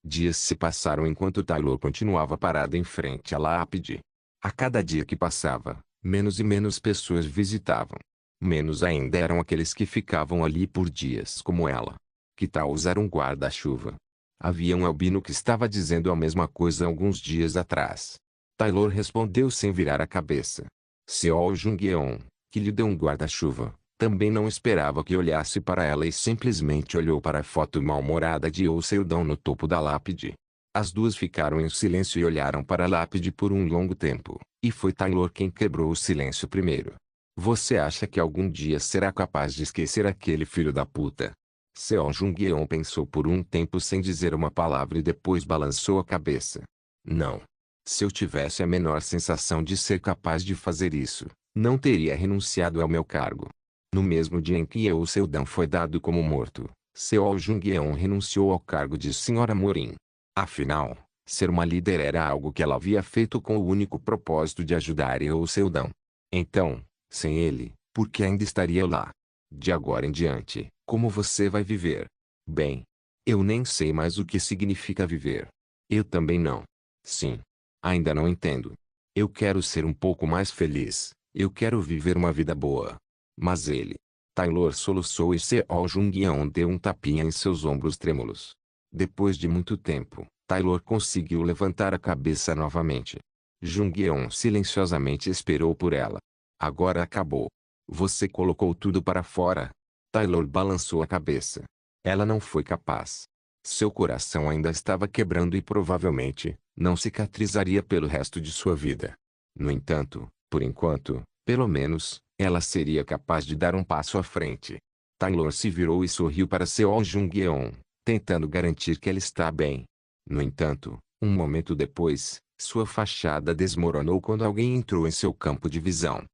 Dias se passaram enquanto Taylor continuava parada em frente à lápide. A cada dia que passava, menos e menos pessoas visitavam. Menos ainda eram aqueles que ficavam ali por dias como ela. Que tal usar um guarda-chuva? Havia um albino que estava dizendo a mesma coisa alguns dias atrás. Taylor respondeu sem virar a cabeça. Seo Jung-yeon, que lhe deu um guarda-chuva, também não esperava que olhasse para ela e simplesmente olhou para a foto mal-humorada de Yoseldon no topo da lápide. As duas ficaram em silêncio e olharam para a lápide por um longo tempo, e foi Taylor quem quebrou o silêncio primeiro. Você acha que algum dia será capaz de esquecer aquele filho da puta? Seo Jung-yeon pensou por um tempo sem dizer uma palavra e depois balançou a cabeça. Não. Se eu tivesse a menor sensação de ser capaz de fazer isso, não teria renunciado ao meu cargo. No mesmo dia em que Yoseldon foi dado como morto, Seo Jung-yeon renunciou ao cargo de Sra. Morin. Afinal, ser uma líder era algo que ela havia feito com o único propósito de ajudar Yoseldon. Então, sem ele, por que ainda estaria lá? De agora em diante, como você vai viver? Bem, eu nem sei mais o que significa viver. Eu também não. Sim. Ainda não entendo. Eu quero ser um pouco mais feliz. Eu quero viver uma vida boa. Mas ele. Taylor soluçou e Seo Jung-yeon deu um tapinha em seus ombros trêmulos. Depois de muito tempo, Taylor conseguiu levantar a cabeça novamente. Jung-yeon silenciosamente esperou por ela. Agora acabou. Você colocou tudo para fora? Taylor balançou a cabeça. Ela não foi capaz. Seu coração ainda estava quebrando e provavelmente não cicatrizaria pelo resto de sua vida. No entanto, por enquanto, pelo menos, ela seria capaz de dar um passo à frente. Taylor se virou e sorriu para Seo Jung-yeon, tentando garantir que ela está bem. No entanto, um momento depois, sua fachada desmoronou quando alguém entrou em seu campo de visão.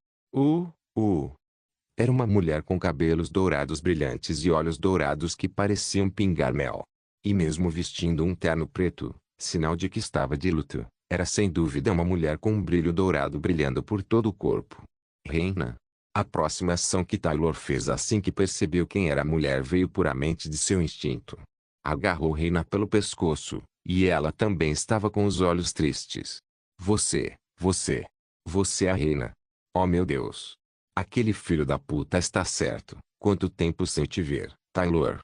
Era uma mulher com cabelos dourados brilhantes e olhos dourados que pareciam pingar mel. E mesmo vestindo um terno preto, sinal de que estava de luto, era sem dúvida uma mulher com um brilho dourado brilhando por todo o corpo. Reina. A próxima ação que Taylor fez assim que percebeu quem era a mulher veio puramente de seu instinto. Agarrou Reina pelo pescoço, e ela também estava com os olhos tristes. Você é a Reina. Oh meu Deus. Aquele filho da puta está certo. Quanto tempo sem te ver, Taylor?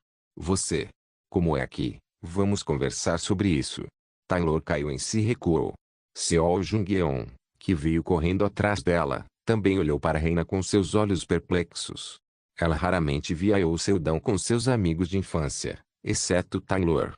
Como é que? Vamos conversar sobre isso. Taylor caiu em si e recuou. Seo Jung-yeon, que veio correndo atrás dela, também olhou para a Reina com seus olhos perplexos. Ela raramente via Yoseldon com seus amigos de infância, exceto Taylor.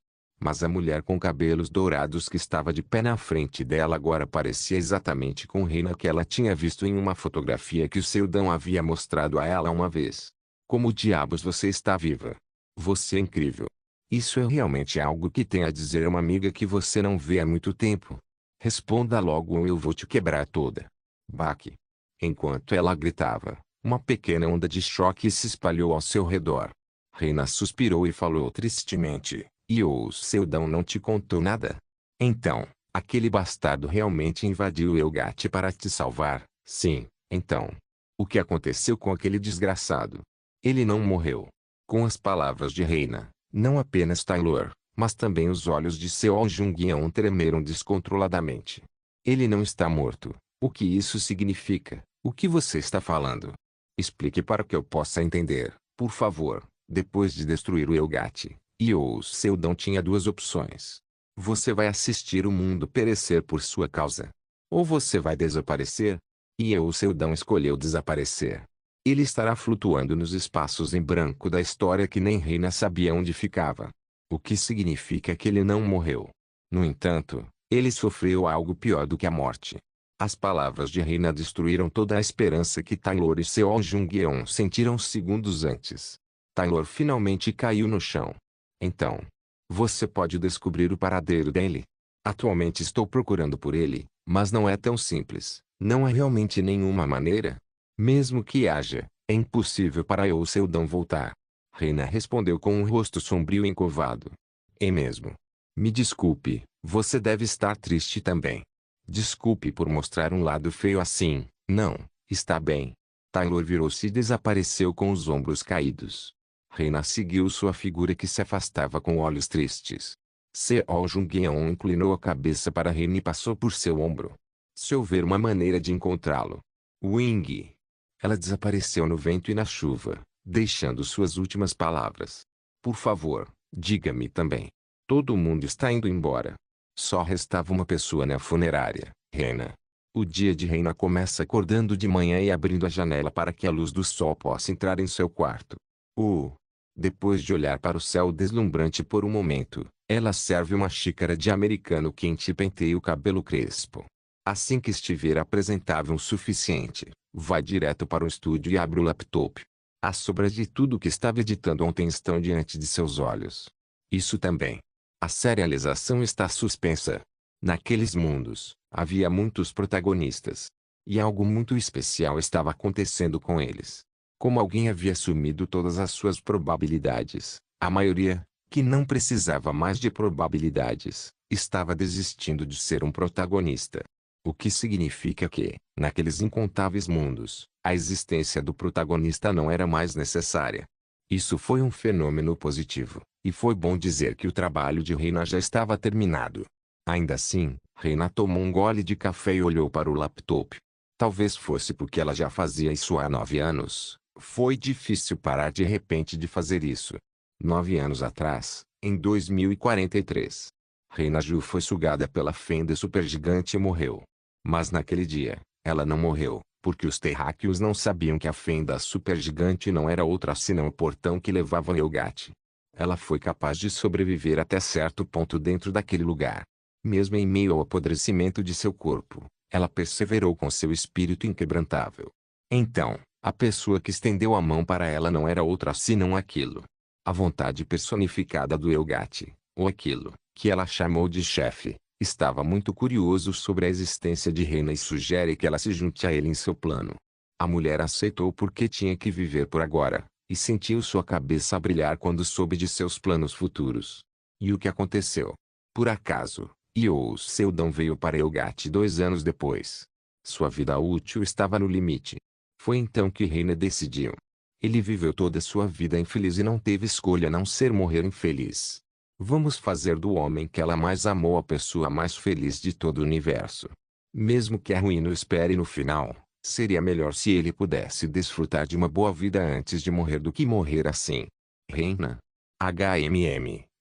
Mas a mulher com cabelos dourados que estava de pé na frente dela agora parecia exatamente com Reina que ela tinha visto em uma fotografia que o Seldon havia mostrado a ela uma vez. Como diabos você está viva? Você é incrível. Isso é realmente algo que tem a dizer a uma amiga que você não vê há muito tempo. Responda logo ou eu vou te quebrar toda. Baque. Enquanto ela gritava, uma pequena onda de choque se espalhou ao seu redor. Reina suspirou e falou tristemente. E o Seldon não te contou nada? Então, aquele bastardo realmente invadiu Elgat para te salvar? Sim, então. O que aconteceu com aquele desgraçado? Ele não morreu. Com as palavras de Reina, não apenas Taylor, mas também os olhos de Seo Jung-yeon tremeram descontroladamente. Ele não está morto. O que isso significa? O que você está falando? Explique para que eu possa entender, por favor. Depois de destruir o Elgat, Yoseldon tinha duas opções. Você vai assistir o mundo perecer por sua causa. Ou você vai desaparecer. E Yoseldon escolheu desaparecer. Ele estará flutuando nos espaços em branco da história que nem Reina sabia onde ficava. o que significa que ele não morreu. No entanto, ele sofreu algo pior do que a morte. As palavras de Reina destruíram toda a esperança que Taylor e Seo Jung-yeon sentiram segundos antes. Taylor finalmente caiu no chão. Então, você pode descobrir o paradeiro dele? Atualmente estou procurando por ele, mas não é tão simples. Não há realmente nenhuma maneira? Mesmo que haja, é impossível para eu Seldon voltar. Reina respondeu com um rosto sombrio e encurvado. É mesmo. Me desculpe, você deve estar triste também. Desculpe por mostrar um lado feio assim. Não, está bem. Taylor virou-se e desapareceu com os ombros caídos. Reina seguiu sua figura que se afastava com olhos tristes. Seo Jung-yeon inclinou a cabeça para Reina e passou por seu ombro. Se houver uma maneira de encontrá-lo. Wing. Ela desapareceu no vento e na chuva, deixando suas últimas palavras. Por favor, diga-me também. Todo mundo está indo embora. Só restava uma pessoa na funerária, Reina. O dia de Reina começa acordando de manhã e abrindo a janela para que a luz do sol possa entrar em seu quarto. Depois de olhar para o céu deslumbrante por um momento, ela serve uma xícara de americano quente e penteia o cabelo crespo. Assim que estiver apresentável o suficiente, vai direto para o estúdio e abre o laptop. As sobras de tudo que estava editando ontem estão diante de seus olhos. Isso também. A serialização está suspensa. Naqueles mundos, havia muitos protagonistas. E algo muito especial estava acontecendo com eles. Como alguém havia sumido todas as suas probabilidades, a maioria, que não precisava mais de probabilidades, estava desistindo de ser um protagonista. O que significa que, naqueles incontáveis mundos, a existência do protagonista não era mais necessária. Isso foi um fenômeno positivo, e foi bom dizer que o trabalho de Reina já estava terminado. Ainda assim, Reina tomou um gole de café e olhou para o laptop. Talvez fosse porque ela já fazia isso há 9 anos. Foi difícil parar de repente de fazer isso. 9 anos atrás, em 2043, Reina Ju foi sugada pela fenda supergigante e morreu. Mas naquele dia, ela não morreu, porque os terráqueos não sabiam que a fenda supergigante não era outra senão o portão que levava a Elgat. Ela foi capaz de sobreviver até certo ponto dentro daquele lugar. Mesmo em meio ao apodrecimento de seu corpo, ela perseverou com seu espírito inquebrantável. Então, a pessoa que estendeu a mão para ela não era outra senão aquilo. A vontade personificada do Elgat, ou aquilo, que ela chamou de chefe, estava muito curioso sobre a existência de Reina e sugere que ela se junte a ele em seu plano. A mulher aceitou porque tinha que viver por agora, e sentiu sua cabeça brilhar quando soube de seus planos futuros. E o que aconteceu? Por acaso, Yoo Seldon veio para Elgat 2 anos depois. Sua vida útil estava no limite. Foi então que Reina decidiu. Ele viveu toda sua vida infeliz e não teve escolha a não ser morrer infeliz. Vamos fazer do homem que ela mais amou a pessoa mais feliz de todo o universo. Mesmo que a ruína o espere no final, seria melhor se ele pudesse desfrutar de uma boa vida antes de morrer do que morrer assim. Reina.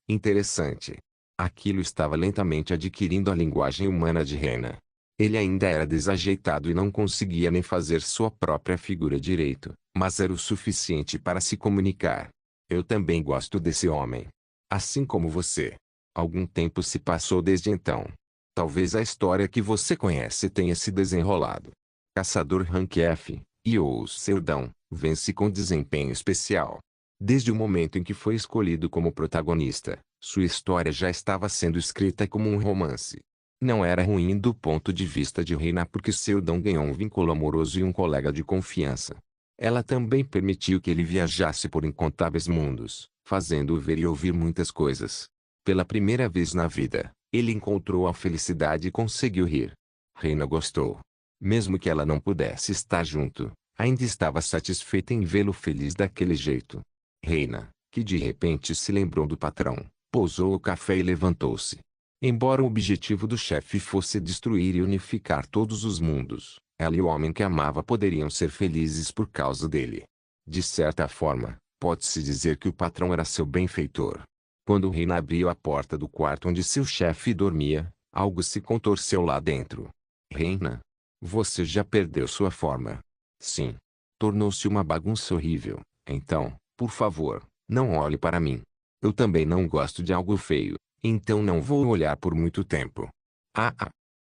Interessante. Aquilo estava lentamente adquirindo a linguagem humana de Reina. Ele ainda era desajeitado e não conseguia nem fazer sua própria figura direito, mas era o suficiente para se comunicar. Eu também gosto desse homem. Assim como você. Algum tempo se passou desde então. Talvez a história que você conhece tenha se desenrolado. Caçador Rank F, Yoo Seldon, vence com desempenho especial. Desde o momento em que foi escolhido como protagonista, sua história já estava sendo escrita como um romance. Não era ruim do ponto de vista de Reina porque Seldon ganhou um vínculo amoroso e um colega de confiança. Ela também permitiu que ele viajasse por incontáveis mundos, fazendo-o ver e ouvir muitas coisas. Pela primeira vez na vida, ele encontrou a felicidade e conseguiu rir. Reina gostou. Mesmo que ela não pudesse estar junto, ainda estava satisfeita em vê-lo feliz daquele jeito. Reina, que de repente se lembrou do patrão, pousou o café e levantou-se. Embora o objetivo do chefe fosse destruir e unificar todos os mundos, ela e o homem que amava poderiam ser felizes por causa dele. De certa forma, pode-se dizer que o patrão era seu benfeitor. Quando Reina abriu a porta do quarto onde seu chefe dormia, algo se contorceu lá dentro. Reina, você já perdeu sua forma. Sim. Tornou-se uma bagunça horrível. Então, por favor, não olhe para mim. Eu também não gosto de algo feio, então não vou olhar por muito tempo.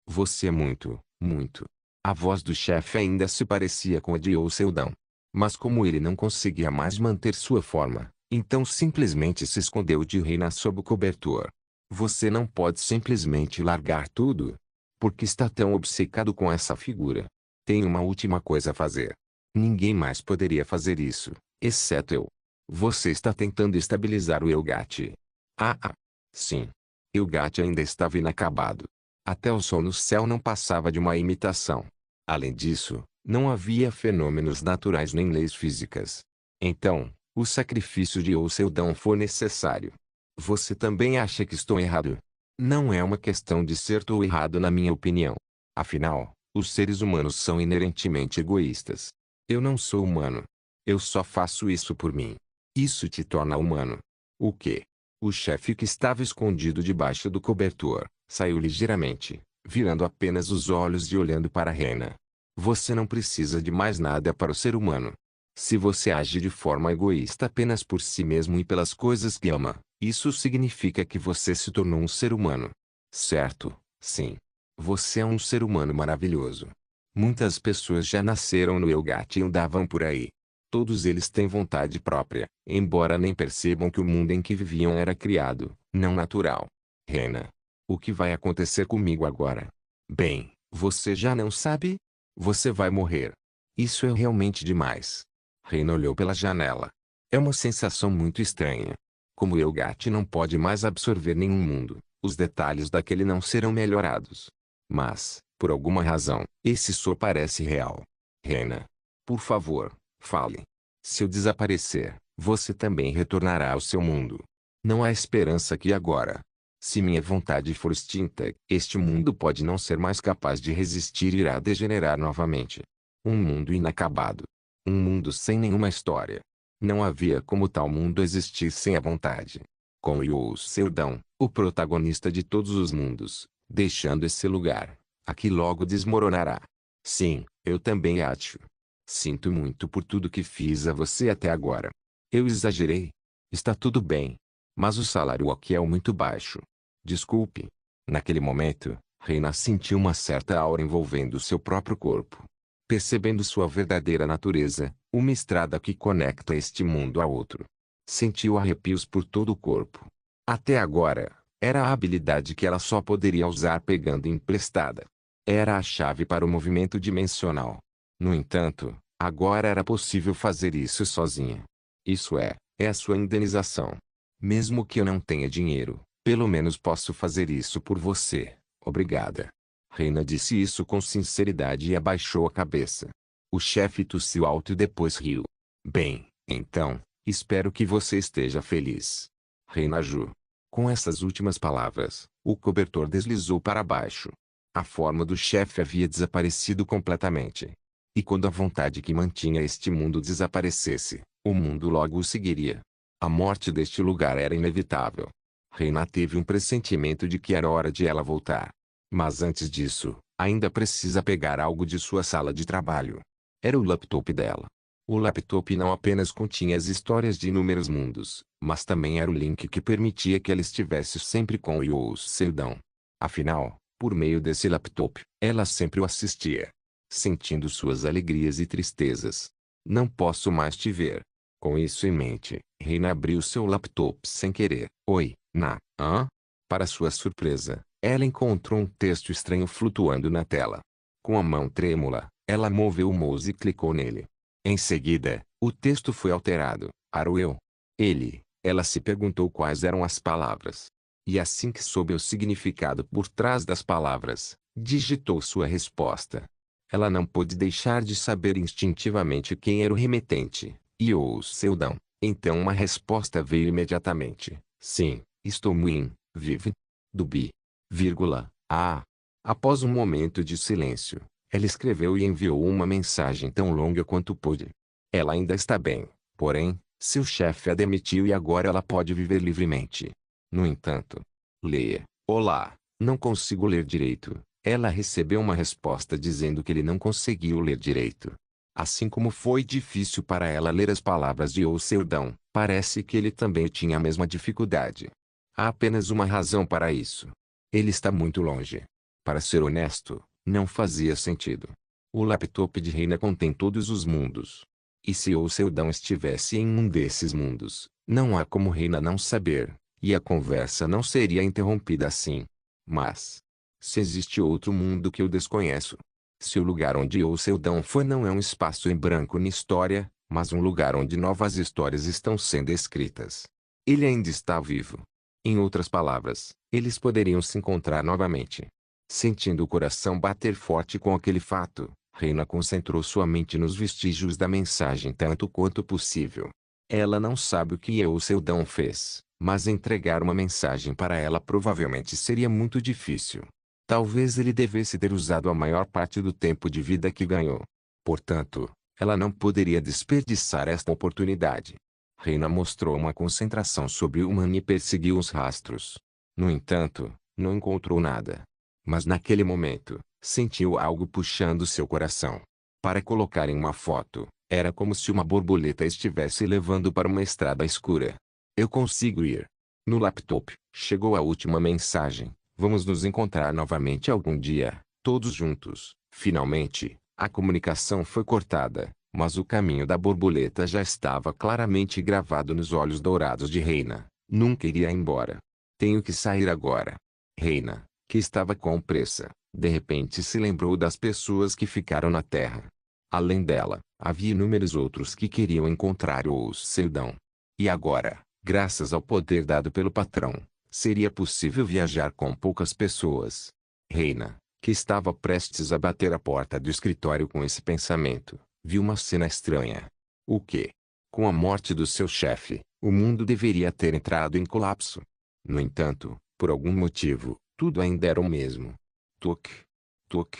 Você é muito, muito. A voz do chefe ainda se parecia com a de Seldão. Mas como ele não conseguia mais manter sua forma, então simplesmente se escondeu de Reina sob o cobertor. Você não pode simplesmente largar tudo? Por que está tão obcecado com essa figura? Tem uma última coisa a fazer. Ninguém mais poderia fazer isso, exceto eu. Você está tentando estabilizar o Elgate. Sim. Elgate ainda estava inacabado. Até o sol no céu não passava de uma imitação. Além disso, não havia fenômenos naturais nem leis físicas. Então, o sacrifício de Seldão foi necessário. Você também acha que estou errado? Não é uma questão de certo ou errado na minha opinião. Afinal, os seres humanos são inerentemente egoístas. Eu não sou humano. Eu só faço isso por mim. Isso te torna humano. O quê? O chefe que estava escondido debaixo do cobertor, saiu ligeiramente, virando apenas os olhos e olhando para Rena. Você não precisa de mais nada para o ser humano. Se você age de forma egoísta apenas por si mesmo e pelas coisas que ama, isso significa que você se tornou um ser humano. Certo? Sim. Você é um ser humano maravilhoso. Muitas pessoas já nasceram no Elgate e andavam por aí. Todos eles têm vontade própria, embora nem percebam que o mundo em que viviam era criado, não natural. Rena. O que vai acontecer comigo agora? Bem, você já não sabe? Você vai morrer. Isso é realmente demais. Rena olhou pela janela. É uma sensação muito estranha. Como Elgate não pode mais absorver nenhum mundo, os detalhes daquele não serão melhorados. Mas, por alguma razão, esse sonho parece real. Rena. Por favor, fale. Se eu desaparecer, você também retornará ao seu mundo. Não há esperança aqui agora. Se minha vontade for extinta, este mundo pode não ser mais capaz de resistir e irá degenerar novamente. Um mundo inacabado. Um mundo sem nenhuma história. Não havia como tal mundo existir sem a vontade. Com Seldão, o protagonista de todos os mundos, deixando esse lugar, aqui logo desmoronará. Sim, eu também acho. Sinto muito por tudo que fiz a você até agora. Eu exagerei. Está tudo bem. Mas o salário aqui é muito baixo. Desculpe. Naquele momento, Reina sentiu uma certa aura envolvendo seu próprio corpo. Percebendo sua verdadeira natureza, uma estrada que conecta este mundo a outro. Sentiu arrepios por todo o corpo. Até agora, era a habilidade que ela só poderia usar pegando emprestada. Era a chave para o movimento dimensional. No entanto, agora era possível fazer isso sozinha. Isso é a sua indenização. Mesmo que eu não tenha dinheiro, pelo menos posso fazer isso por você. Obrigada. Reina disse isso com sinceridade e abaixou a cabeça. O chefe tossiu alto e depois riu. Bem, então, espero que você esteja feliz. Reina Ju. Com essas últimas palavras, o cobertor deslizou para baixo. A forma do chefe havia desaparecido completamente. E quando a vontade que mantinha este mundo desaparecesse, o mundo logo o seguiria. A morte deste lugar era inevitável. Reina teve um pressentimento de que era hora de ela voltar. Mas antes disso, ainda precisa pegar algo de sua sala de trabalho. Era o laptop dela. O laptop não apenas continha as histórias de inúmeros mundos, mas também era o link que permitia que ela estivesse sempre com o Seldão. Afinal, por meio desse laptop, ela sempre o assistia. Sentindo suas alegrias e tristezas. Não posso mais te ver. Com isso em mente, Reina abriu seu laptop sem querer. Oi, Para sua surpresa, ela encontrou um texto estranho flutuando na tela. Com a mão trêmula, ela moveu o mouse e clicou nele. Em seguida, o texto foi alterado. Arueu. Ela se perguntou quais eram as palavras. E assim que soube o significado por trás das palavras, digitou sua resposta. Ela não pôde deixar de saber instintivamente quem era o remetente, e o Seldão. Então uma resposta veio imediatamente. Sim, estou muito vive. Dubi. Após um momento de silêncio, ela escreveu e enviou uma mensagem tão longa quanto pôde. Ela ainda está bem, porém, seu chefe a demitiu e agora ela pode viver livremente. No entanto, leia. Olá, não consigo ler direito. Ela recebeu uma resposta dizendo que ele não conseguiu ler direito. Assim como foi difícil para ela ler as palavras de Seldon, parece que ele também tinha a mesma dificuldade. Há apenas uma razão para isso. Ele está muito longe. Para ser honesto, não fazia sentido. O laptop de Reina contém todos os mundos. E se Seldon estivesse em um desses mundos, não há como Reina não saber, e a conversa não seria interrompida assim. Mas, se existe outro mundo que eu desconheço, se o lugar onde Seldon foi não é um espaço em branco na história, mas um lugar onde novas histórias estão sendo escritas. Ele ainda está vivo. Em outras palavras, eles poderiam se encontrar novamente. Sentindo o coração bater forte com aquele fato, Reina concentrou sua mente nos vestígios da mensagem tanto quanto possível. Ela não sabe o que Seldon fez, mas entregar uma mensagem para ela provavelmente seria muito difícil. Talvez ele devesse ter usado a maior parte do tempo de vida que ganhou. Portanto, ela não poderia desperdiçar esta oportunidade. Reina mostrou uma concentração sobre-humana e perseguiu os rastros. No entanto, não encontrou nada. Mas naquele momento, sentiu algo puxando seu coração. Para colocar em uma foto, era como se uma borboleta estivesse levando para uma estrada escura. Eu consigo ir. No laptop, chegou a última mensagem. Vamos nos encontrar novamente algum dia, todos juntos. Finalmente, a comunicação foi cortada, mas o caminho da borboleta já estava claramente gravado nos olhos dourados de Reina. Nunca iria embora. Tenho que sair agora. Reina, que estava com pressa, de repente se lembrou das pessoas que ficaram na Terra. Além dela, havia inúmeros outros que queriam encontrar Seldon. E agora, graças ao poder dado pelo patrão, seria possível viajar com poucas pessoas. Reina, que estava prestes a bater a porta do escritório com esse pensamento, viu uma cena estranha. O quê? Com a morte do seu chefe, o mundo deveria ter entrado em colapso. No entanto, por algum motivo, tudo ainda era o mesmo. Toque. Toque.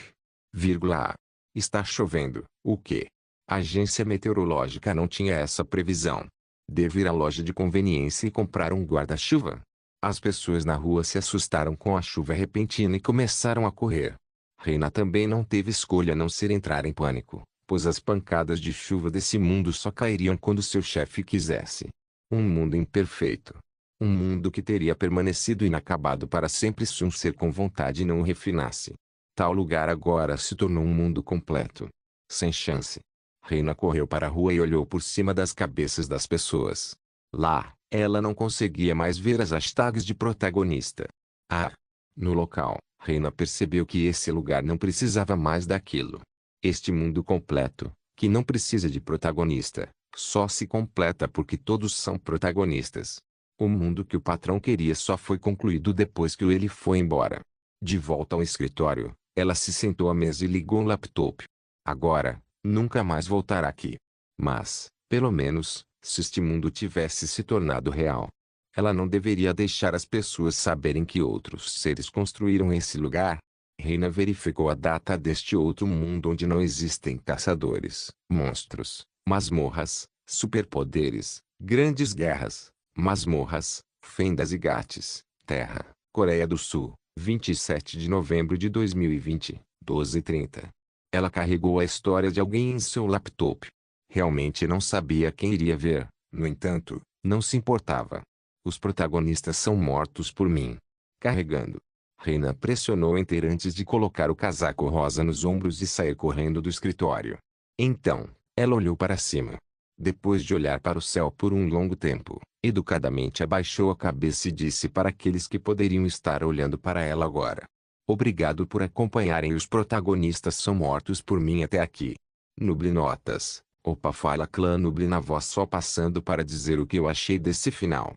Vírgula. Está chovendo. O quê? A agência meteorológica não tinha essa previsão. Devo ir à loja de conveniência e comprar um guarda-chuva. As pessoas na rua se assustaram com a chuva repentina e começaram a correr. Reina também não teve escolha a não ser entrar em pânico, pois as pancadas de chuva desse mundo só cairiam quando seu chefe quisesse. Um mundo imperfeito. Um mundo que teria permanecido inacabado para sempre se um ser com vontade não o refinasse. Tal lugar agora se tornou um mundo completo. Sem chance. Reina correu para a rua e olhou por cima das cabeças das pessoas. Lá, ela não conseguia mais ver as hashtags de protagonista. Ah! No local, Reina percebeu que esse lugar não precisava mais daquilo. Este mundo completo, que não precisa de protagonista, só se completa porque todos são protagonistas. O mundo que o patrão queria só foi concluído depois que ele foi embora. De volta ao escritório, ela se sentou à mesa e ligou o laptop. Agora, nunca mais voltará aqui. Mas, pelo menos, se este mundo tivesse se tornado real, ela não deveria deixar as pessoas saberem que outros seres construíram esse lugar. Reina verificou a data deste outro mundo onde não existem caçadores, monstros, masmorras, superpoderes, grandes guerras, masmorras, fendas e gates. Terra, Coreia do Sul, 27 de novembro de 2020, 12h30. Ela carregou a história de alguém em seu laptop. Realmente não sabia quem iria ver, no entanto, não se importava. Os protagonistas são mortos por mim. Carregando. Reina pressionou Enter antes de colocar o casaco rosa nos ombros e sair correndo do escritório. Então, ela olhou para cima. Depois de olhar para o céu por um longo tempo, educadamente abaixou a cabeça e disse para aqueles que poderiam estar olhando para ela agora: obrigado por acompanharem. Os protagonistas são mortos por mim até aqui. Nuble notas. Opa, fala clã Nuble na voz só passando para dizer o que eu achei desse final.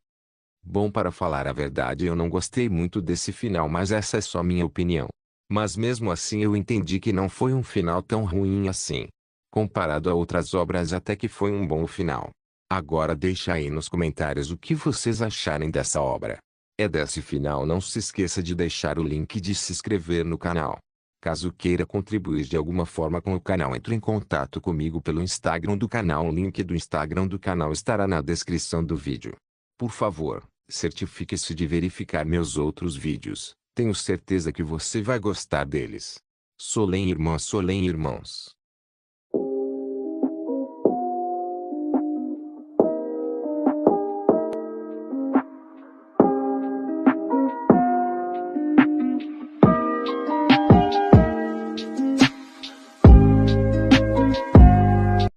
Bom, para falar a verdade, eu não gostei muito desse final, mas essa é só minha opinião. Mas mesmo assim eu entendi que não foi um final tão ruim assim. Comparado a outras obras, até que foi um bom final. Agora deixa aí nos comentários o que vocês acharem dessa obra. É desse final, não se esqueça de deixar o link de se inscrever no canal. Caso queira contribuir de alguma forma com o canal, entre em contato comigo pelo Instagram do canal. O link do Instagram do canal estará na descrição do vídeo. Por favor, certifique-se de verificar meus outros vídeos. Tenho certeza que você vai gostar deles. Solém irmãs, Solém irmãos.